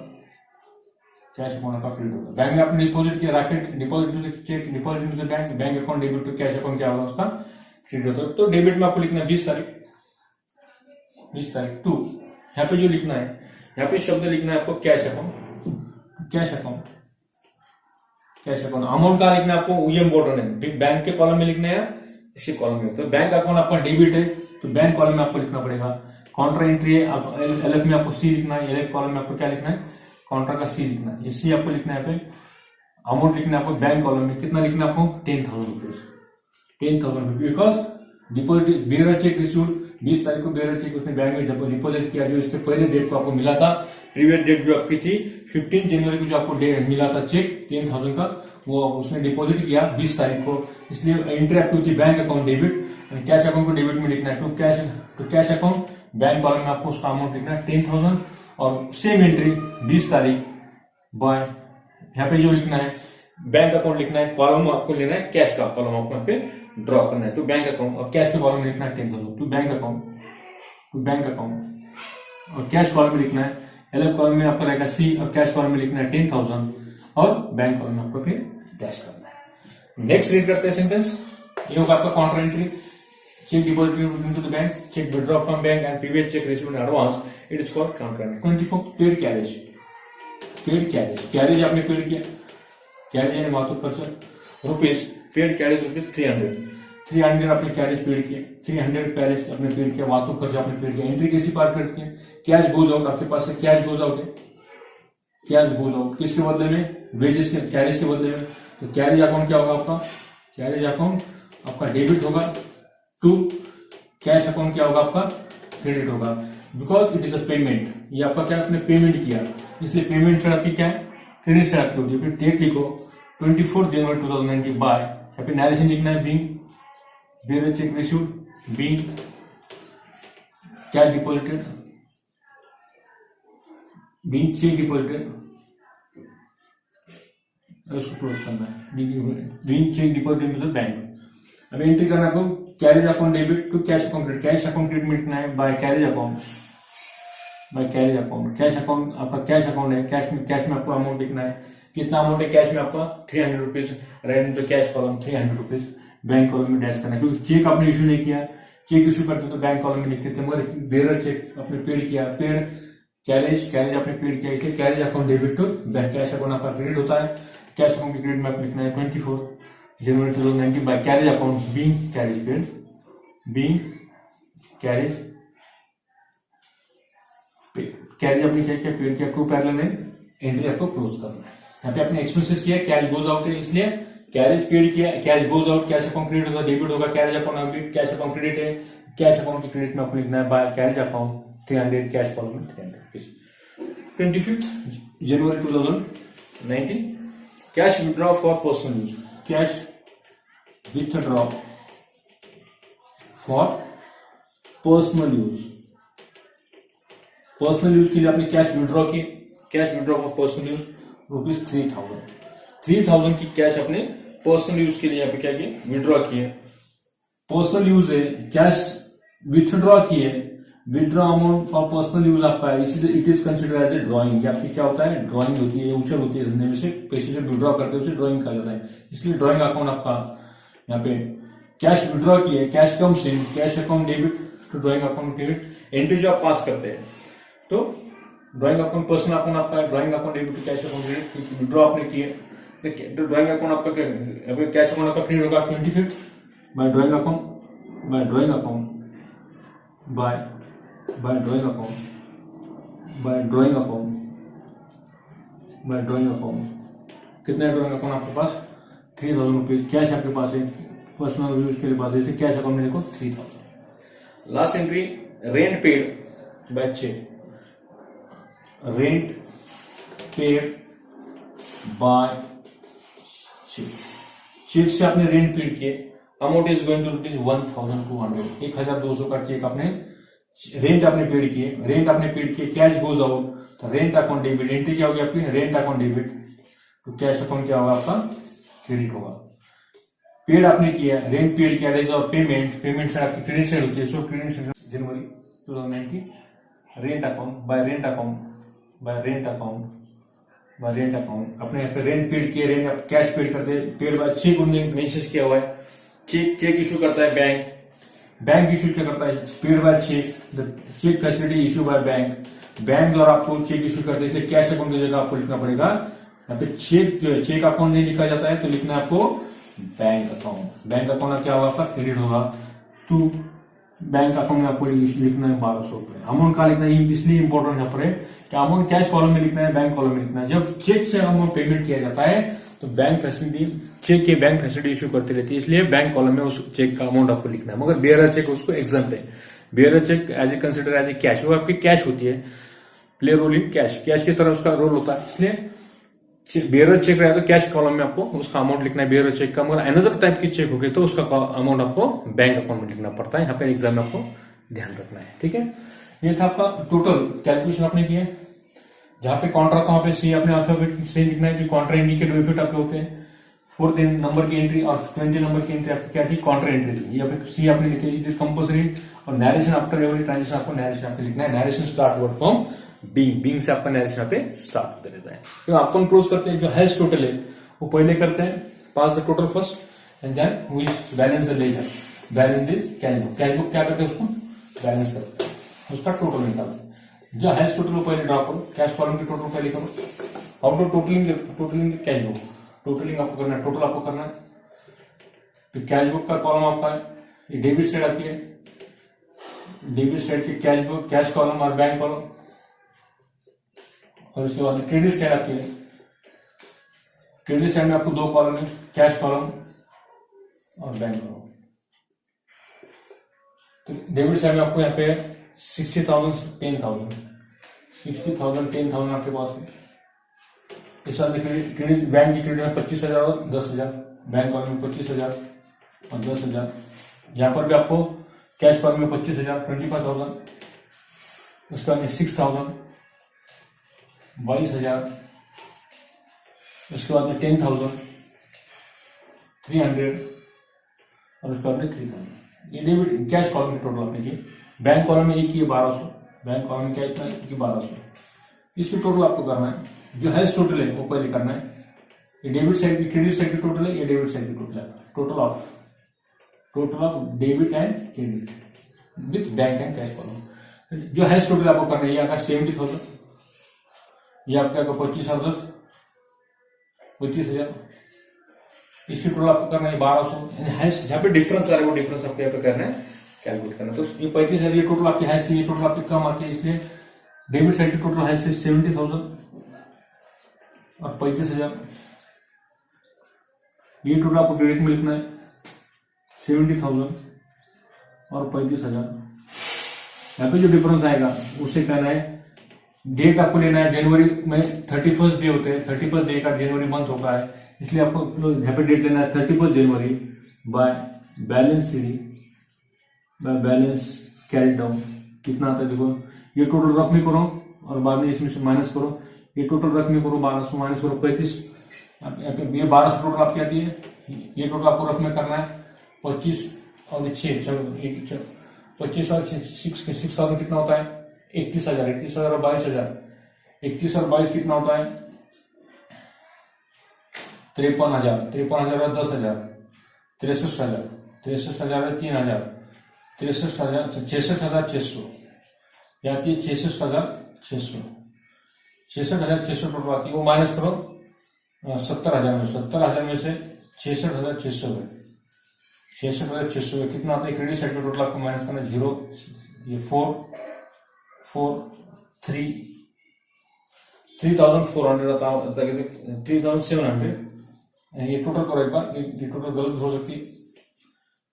कैश अकाउंट का क्रेडिट होगा। बैंक में आपने डिपॉजिट किया, Rakesh deposit to cheque deposit to the bank, bank account debit to cash account क्या होगा, उसका क्रेडिट होगा। तो डेबिट में आपको लिखना है 20 तारीख 2। यहाँ पे जो लिखना है, यहाँ पे शब्द लिखना है आपको कैश अकाउंट। अमाउंट का लिखना है आपको, ये इंपॉर्टेंट है, बैंक के कॉलम में लिखना है, इसके कॉलम में। तो बैंक अकाउंट आपका डेबिट है तो बैंक कॉलम में आपको लिखना पड़ेगा। काउंटर एंट्री है, एलएफ में आपको सी लिखना है, एलएफ कॉलम में आपको क्या लिखना है, काउंटर का सी लिखना है, ये सी आपको लिखना है। पे अमाउंट लिखना है आपको बैंक कॉलम में, कितना लिखना है आपको, 10,000 rupees, 10,000 rupees, because deposit bearer cheque received 20 तारीख को बेयरर चेक उसने बैंक में जब डिपॉजिट किया, जो इसके पहले डेट को आपको मिला था, प्रीवियस डेट जो आपकी थी 15 जनवरी को जो आपको मिला था चेक 10,000 का, वो उसने डिपॉजिट किया 20 तारीख को। इसलिए एंट्री आपकी होती है bank account debit, cash account को डेबिट में लिखना है to cash account, bank column में आपको उसका अमाउंट लिखना है 10,000। और सेम एंट्री 20 तारीख बाय, यहाँ पे जो लिखना है बैंक अकाउंट लिखना है, कॉलम आपको लेना है कैश का, कॉलम आपको यहाँ पे ड्रॉ करना है टू बैंक अकाउंट, और कैश के कॉलम में लिखना है 10,000 टू बैंक अकाउंट, और कैश कॉलम में लिखना है, एलएफ कॉलम में आपका रहेगा सी, और कैश कॉलम में लिखना है 10,000, और बैंक कॉलम में आपको फिर कैश करना है। नेक्स्ट रीड करते हैं सेंटेंस। ये होगा आपका counter entry, cheque deposit into the bank, cheque withdraw from bank and previous cheque received in advance, it is called counter entry. 24 paid carriage आपने पेड किया, कैरेज यानी मातुक खर्च रुपीज, पेड कैरेज रुपीज 300 आपने कैरेज पेड किया, 300 कैरेज आपने पेड किया, मातुक खर्च आपने पेड किया। एंट्री किसी पार पेड किया, कैश गोज आउट, आपके पास से कैश गोज आउट है, किसके बदले में, वेजेस के, कैरेज के बदले में। तो कैरेज अकाउंट क्या होगा आपका, कैरेज अकाउंट आपका डेबिट होगा टू कैश अकाउंट क्या होगा आपका, क्रेडिट होगा, because it is a payment, ये आपका क्या, आपने पेमेंट किया, इसलिए पेमेंट से आपकी क्या है, क्रेडिट से आपकी होती है। फिर डेट लिखो 24 जनवरी 2019 बाय, यहाँ पे नरेशन लिखना है being bearer cheque received, being cash deposited, being cheque deposited, उसको क्लोज करना है, being cheque deposited to the bank. अब एंट्री करना आपको carriage account debit to cash account credit, cash account credit में लिखना है by carriage account, by carriage account. Cash account आपका कैश अकाउंट है, कैश में आपको अमाउंट लिखना है, कितना अमाउंट है कैश में आपका 300 rupees, right in the cash column 300 rupees, bank column में डैश करना है, क्योंकि चेक आपने इशू नहीं किया, चेक इशू करते तो बैंक कॉलम में लिखते थे, मगर बेरर चेक आपने पेड किया, पेड कैरेज आपने पेड किया, इसलिए carriage account debit to bank, cash account आपका क्रेडिट होता है, कैश अकाउंट के क्रेडिट में आपको लिखना है 24 जनवरी 2019 by carriage account being carriage paid, being carriage carriage अपनी क्या पेड किया, टू पैरेलल में एंट्री आपको क्लोज करना है। यहाँ पे आपने एक्सपेंसेस किया, कैश गोज आउट है, इसलिए कैरेज पेड किया, cash goes out, cash account credit होगा, डेबिट होगा, carriage account cash account credit है, कैश अकाउंट के क्रेडिट में आपको लिखना है by carriage account 300, cash column में 300। 25 जनवरी 2019 cash withdraw for personal use, cash withdraw for personal use, personal use के लिए आपने कैश विड्रॉ की, cash withdraw for personal use ₹3000, 3000 की कैश अपने पर्सनल यूज के लिए यहाँ पे क्या किए, विड्रॉ किए। पर्सनल यूज है, कैश विथड्रॉ किए, withdraw amount for personal use आपका है, इसीलिए it is considered as a drawing. आपकी क्या होता है, ड्रॉइंग होती है, उछल होती है, धंधे में से पैसे से विड्रॉ करते हैं उसे ड्रॉइंग कहा जाता है, इसलिए ड्रॉइंग अकाउंट आपका यहाँ पे कैश विड्रॉ किए, cash comes in, cash account debit to drawing account debit, entry जो आप पास करते हैं तो ड्रॉइंग अकाउंट पर्सनल अकाउंट आपका है, drawing account debit to cash account debit, withdraw आपने किए तो ड्रॉइंग अकाउंट आपका कैश अकाउंट आपका क्रेडिट होगा 25 by drawing account, by drawing account, by drawing account, by drawing account, by drawing account. कितना ड्रॉइंग अकाउंट आपके पास 3000 रुपीज, कैश आपके पास है, पर्सनल यूज के लिए पास है, कैश अकाउंट में देखो 3000। Last entry rent paid by cheque, rent paid by cheque, cheque से आपने रेंट पेड किए, amount is going to rupees 1200, 1200 का चेक आपने रेंट आपने पेड किए, रेंट आपने पेड किए, कैश गोज आउट तो रेंट अकाउंट डेबिट, एंट्री क्या होगी आपकी, रेंट अकाउंट डेबिट तो कैश अकाउंट क्या होगा आपका क्रेडिट होगा। पेड आपने किया, रेंट पेड किया, रेज और पेमेंट, पेमेंट साइड आपकी क्रेडिट साइड होती है, सो credit side January 2019 rent account by rent account, bye rent account, bye rent account, अपने यहाँ पे रेंट पेड किए, रेंट आप कैश पेड करते, पेड बाय चेक उन्होंने मेंशन किया हुआ है, चेक इशू करता है बैंक, बैंक इशू क्या करता है, paid by cheque, the cheque facility issue by bank, bank द्वारा आपको चेक इशू करते हैं, कैश अकाउंट की जगह आपको लिखना पड़ेगा यहाँ पे चेक, जो है चेक अकाउंट नहीं लिखा जाता है तो लिखना है आपको बैंक अकाउंट, बैंक अकाउंट क्या होगा आपका क्रेडिट होगा, तो बैंक अकाउंट में आपको लिखना है 1200 रुपए। अमाउंट का लिखना है इसलिए इंपॉर्टेंट यहाँ पर है कि अमाउंट कैश कॉलम में लिखना है, बैंक कॉलम में लिखना है। जब चेक से अमाउंट पेमेंट किया जाता है तो बैंक फैसिलिटी, चेक के बैंक फैसिलिटी इशू करती रहती है, इसलिए बैंक कॉलम में उस चेक का अमाउंट आपको लिखना है, मगर बेयरर चेक उसको एग्जाम्प्ट है, bearer cheque as a consider as a cash, वो आपकी कैश होती है, play role in cash, cash की तरह उसका रोल होता है, इसलिए बेयरर चेक रहा तो कैश कॉलम में आपको उसका अमाउंट लिखना है बेयरर चेक का, मगर अनदर टाइप की चेक होगी तो उसका अमाउंट आपको बैंक अकाउंट में लिखना पड़ता है। यहाँ पे एग्जाम में आपको ध्यान रखना है, ठीक है। ये था आपका टोटल कैलकुलेशन आपने किया, जहां पे कॉन्ट्रा था वहां पे सी अपने अल्फाबेट से लिखना है कि कॉन्ट्रा एंट्री के 2 इफेक्ट आपके होते हैं, 4 नंबर की एंट्री और 20 नंबर की एंट्री आपकी क्या थी, कॉन्ट्रा एंट्री थी, ये आपने सी आपने लिखी, इट इज कंपल्सरी, और नरेशन आफ्टर एवरी ट्रांजेक्शन आपको नरेशन आपको लिखना है, narration start word from being से आपका नरेशन यहाँ पे स्टार्ट होते रहता है। तो आपको क्लोज करते हैं, जो हैज टोटल है वो पहले करते हैं, pass the total first and then we balance the ledger, balance this cash book, cash book क्या करते हैं उसको बैलेंस करते हैं, उसका टोटल निकालते हैं। जो हैज टोटल पहले ड्रॉ करो, कैश कॉलम की टोटल पहले करो, how to totaling cash book, totaling आपको करना है, टोटल आपको करना है, तो कैश बुक का कॉलम आपका है, ये डेबिट साइड आपकी है, डेबिट साइड की कैश बुक, कैश कॉलम और बैंक कॉलम, और उसके बाद क्रेडिट साइड आपकी है, क्रेडिट साइड में आपको 2 कॉलम है, कैश कॉलम और बैंक कॉलम। तो डेबिट साइड में आपको यहाँ पे 60,000 10,000, 60,000 10,000 आपके पास है। इस साल क्रेडिट बैंक की क्रेडिट में 25,000 और 10,000, बैंक कॉलम में 25,000 और 10,000, यहाँ पर भी आपको कैश कॉलम में 25,000 25,000, उसके बाद में 6,000, 22,000, उसके बाद में 10,000, 300 और उसके बाद में 3,000। ये डेबिट कैश कॉलम की टोटल आपने की। बैंक कॉलम में एक की 1200, बैंक कॉलम में क्या इतना कि 1200। इसकी टोटल आपको करना है, जो हैश टोटल है वो पहले करना है। ये डेबिट साइड की, क्रेडिट साइड की टोटल है, ये डेबिट साइड की टोटल है। Total of debit and credit with bank and cash column. जो हैश टोटल आपको करना है, ये आपका 70,000, ये आपका 25,000, 25,000। इसकी टोटल आपको करना है 1200। हैश जहाँ पे डिफरेंस आ रहा है वो डिफरेंस आपको यहाँ पे करना है, कैलकुलेट करना है। तो ये 35,000 ये टोटल आपकी हैश है, ये टोटल आपकी कम आती है, इसलिए डेबिट साइड की टोटल हैश है 70,000 और 35,000। ये टोटल आपको क्रेडिट में लिखना है 70,000 और 35,000। यहाँ पे जो डिफरेंस आएगा उससे कहना है, डेट आपको लेना है जनवरी में 31st डे होते हैं, 31st डे का जनवरी मंथ होता है, इसलिए आपको यहाँ पे डेट लेना है 31st जनवरी by balance C by balance carry down. कितना आता है देखो, ये टोटल रफ में करो और बाद में इसमें से माइनस करो। ये टोटल रफ में करो, 1200 माइनस करो 35, ये 1200 टोटल आपकी आती है। ये टोटल आपको रफ में करना है 25 और 6, 25 और 6,000 कितना होता है 31,000, 31,000 और 22,000, 31 और 22 कितना होता है 53,000, 53,000 और 10,000, 63,000, 63,000 और 3,000, 63,000, 66,600 या 66,600, 66,600 टोटल आती है। वो माइनस करो 70,000 में, 70,000 में से 66,600 है, 66,600 है कितना आता है क्रेडिट साइड में टोटल आपको माइनस करना 0, ये 3,400 आता है, 3,700। ये टोटल करो एक बार, ये टोटल गलत हो सकती है।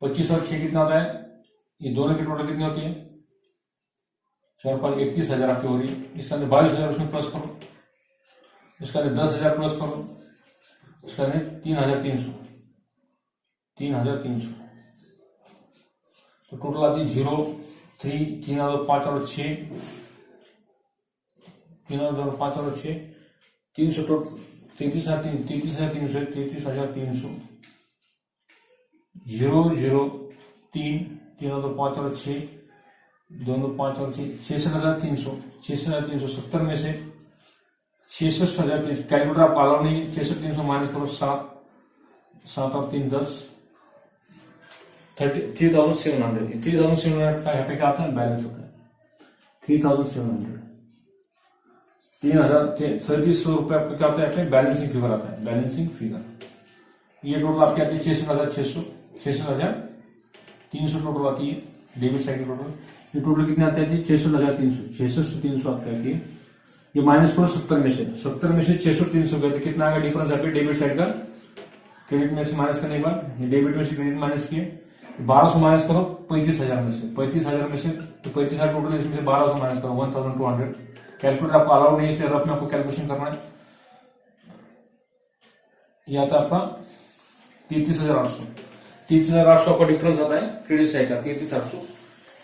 25 और 6 कितना आता है, ये दोनों की टोटल कितनी होती है 4 5 31,000 आपकी हो रही है। इसके अंदर 22,000 उसमें प्लस करो, इसके अंदर 10,000 प्लस करो, इसके अंदर 3,300, 3,300। तो टोटल आती है 0 3 3,500 और 6, 3,500 और 6, 300 टोटल 33,300, 33,300, 0 0 3 3,500 और 6, 2,500 और 6, 66,300, 66,300 70 में से 66,300 कैलकुलेटर आप अलाउ नहीं, 66,300 माइनस करो 7 और 3 10, 3,700। 3,700 का यहाँ पे क्या आता है बैलेंस होता है 3,700, 3,300 रुपए आपका क्या होता है बैलेंसिंग फिगर आता है, बैलेंसिंग फिगर। ये टोटल आपकी आती है 66,600, 66,300 टोटल आती है डेबिट साइड की टोटल। ये टोटल कितने आते हैं 66,300, 66,300 आपकी आती है। ये माइनस करो 70 में से, 70 में से 66,300 गए तो कितना आएगा डिफरेंस आपके डेबिट साइड का, क्रेडिट में से माइनस करने के बाद डेबिट में से क्रेडिट माइनस किए 1200 माइनस करो 35,000 में से, 35,000 में से तो 35,000 टोटल, इसमें से 1200 माइनस करो 1,200। कैलकुलेटर आपको अलाउ नहीं है इसलिए रफ में आपको कैलकुलेशन करना है। यह आता है आपका 33,800, 33,800 आपका डिफरेंस आता है क्रेडिट साइड का 33,800।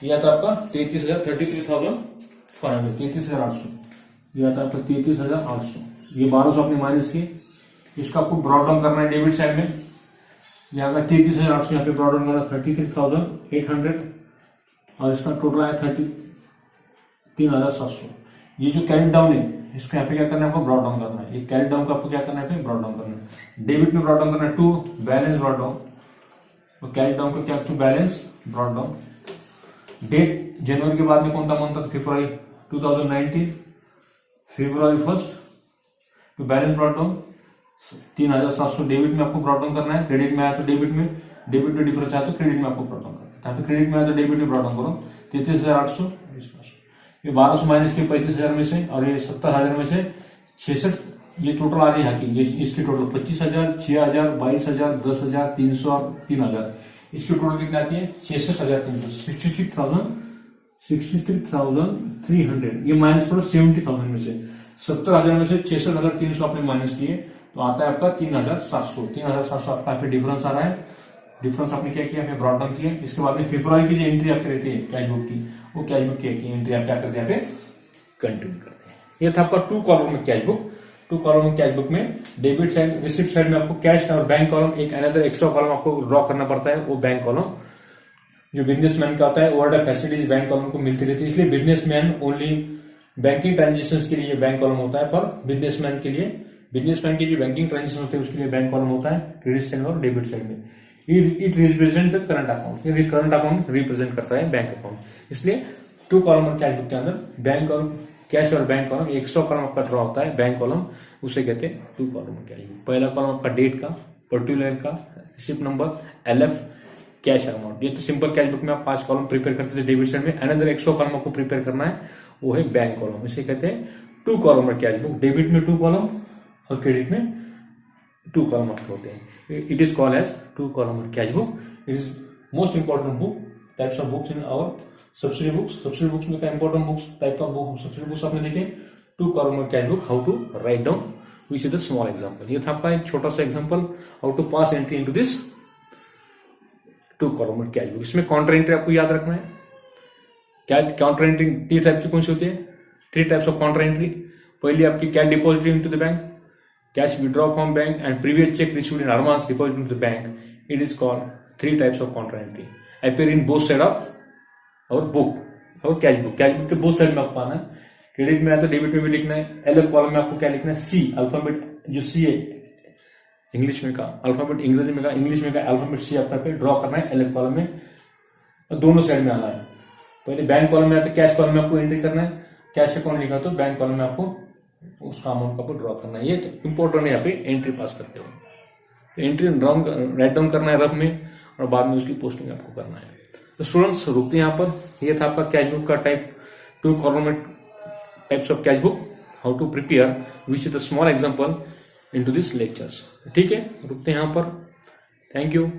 यह आता है आपका 33,000, 33,500, 33,800। यह आता है आपका 33,800। ये 1200 आपने माइनस किए, इसका आपको ब्रॉड डाउन करना है डेबिट साइड में। यहाँ का 33,800 यहाँ पे ब्रॉड डाउन करना 33,800 और इसका टोटल आया 33,700। ये जो कैरी डाउन है इसको यहाँ पे क्या करना है आपको ब्रॉड डाउन करना है। ये कैरी डाउन का आपको क्या करना है ब्रॉड डाउन करना है, डेबिट में ब्रॉड डाउन करना है टू बैलेंस ब्रॉड डाउन, और कैरी डाउन को क्या to balance brought down. Date जनवरी के बाद में कौन सा मंथ था फरवरी 2019, फरवरी 1 to balance brought down 3,700 debit में आपको ब्रॉड डाउन करना है। क्रेडिट में आया तो डेबिट में डिफरेंस आया तो क्रेडिट में आपको ब्रॉड डाउन करना है। क्रेडिट में आया तो डेबिट में ब्रॉड डाउन करो 33,800। ये 1200 माइनस के 35,000 में से और ये 70,000 में से 66, ये टोटल आ रही है ये इसकी टोटल 25,000, 6,000, 22,000, 10,000, 300 और 3,000। इसकी टोटल कितनी आती है 66,300, 63,300। ये माइनस करो 70,000 में से, 70,000 में से 66,300 आपने माइनस किए तो आता है आपका 3,700। 3,700 आपका डिफरेंस आ रहा है डिफरेंस आपने क्या किया, आपने ब्रॉट डाउन किया। इसके बाद में फरवरी की जो एंट्री आपकी रहती है कैश बुक की, वो कैश बुक की एंट्री आप क्या करते हैं यहाँ पे कंटिन्यू करते हैं। ये था आपका 2 कॉलम में कैश बुक। 2 कॉलम में कैश बुक में डेबिट साइड रिसिप्ट साइड में आपको कैश और बैंक कॉलम एक अनदर एक्स्ट्रा कॉलम आपको ड्रॉ करना पड़ता है, वो बैंक कॉलम जो बिजनेसमैन का होता है। ओवरड्राफ्ट फैसिलिटीज बैंक कॉलम को मिलती रहती है, इसलिए बिजनेसमैन ओनली बैंकिंग ट्रांजेक्शन्स के लिए बैंक कॉलम होता है। फॉर बिजनेसमैन के लिए, बिजनेसमैन की जो बैंकिंग ट्रांजेक्शन होते हैं उसके लिए बैंक कॉलम होता है क्रेडिट साइड और डेबिट साइड में। It represent the current account, ये करंट अकाउंट रिप्रेजेंट करता है बैंक अकाउंट। इसलिए 2 कॉलम और कैश बुक के अंदर बैंक और कैश और बैंक कॉलम एक्स्ट्रा कॉलम आपका ड्रॉ होता है बैंक कॉलम, उसे कहते हैं 2 कॉलम और कैश बुक। पहला कॉलम आपका डेट का, पर्टिकुलर का, receipt number, LF, cash amount. ये तो सिंपल कैश बुक में आप 5 कॉलम प्रिपेयर करते थे डेबिट साइड में। अनदर एक्स्ट्रा कॉलम आपको प्रिपेयर करना है, वो है बैंक कॉलम, इसे कहते हैं 2 कॉलम और कैश बुक। डेबिट में 2 कॉलम और क्रेडिट में 2 कॉलम आपके होते हैं। It is called as 2 column और cash book. It is most important book, types of books in our subsidy books. Subsidy books में क्या important books, type of book subsidy books आपने देखे। 2 कॉलम और cash book, how to write down, we see the small example. ये था आपका एक छोटा सा example, how to pass entry into this 2 column और कैश बुक। इसमें काउंटर एंट्री आपको याद रखना है। क्या काउंटर एंट्री 3 टाइप की कौन सी होती है? 3 टाइप्स ऑफ काउंटर एंट्री। पहली आपकी cash deposit into the bank, cash withdraw from bank and previous cheque received in advance deposit into the bank. It is called 3 types of counter entry appear in both side of और बुक और कैश बुक। कैश बुक तो बोथ साइड में आपको आना है, क्रेडिट में है तो डेबिट में भी लिखना है। एलएफ कॉलम में आपको क्या लिखना है, सी अल्फाबेट जो सी है इंग्लिश में का, अल्फाबेट अंग्रेजी में का, इंग्लिश में का अल्फाबेट सी आपका पे ड्रॉ करना है एलएफ कॉलम में, और दोनों साइड में आना है। पहले बैंक कॉलम में है तो कैश कॉलम में आपको एंट्री करना है, कैश अकाउंट लिखा तो बैंक कॉलम में आपको उसका अमाउंट आपको ड्रॉ करना है। ये तो इंपॉर्टेंट है, यहाँ पे एंट्री पास करते हो तो एंट्री राइट डाउन करना है रफ में, और बाद में उसकी पोस्टिंग आपको करना है। तो स्टूडेंट्स रुकते हैं यहाँ पर। ये था आपका कैश बुक का type, 2 column types of cash book, how to prepare, which is the small example into this lectures. ठीक है, रुकते हैं यहाँ पर। Thank you.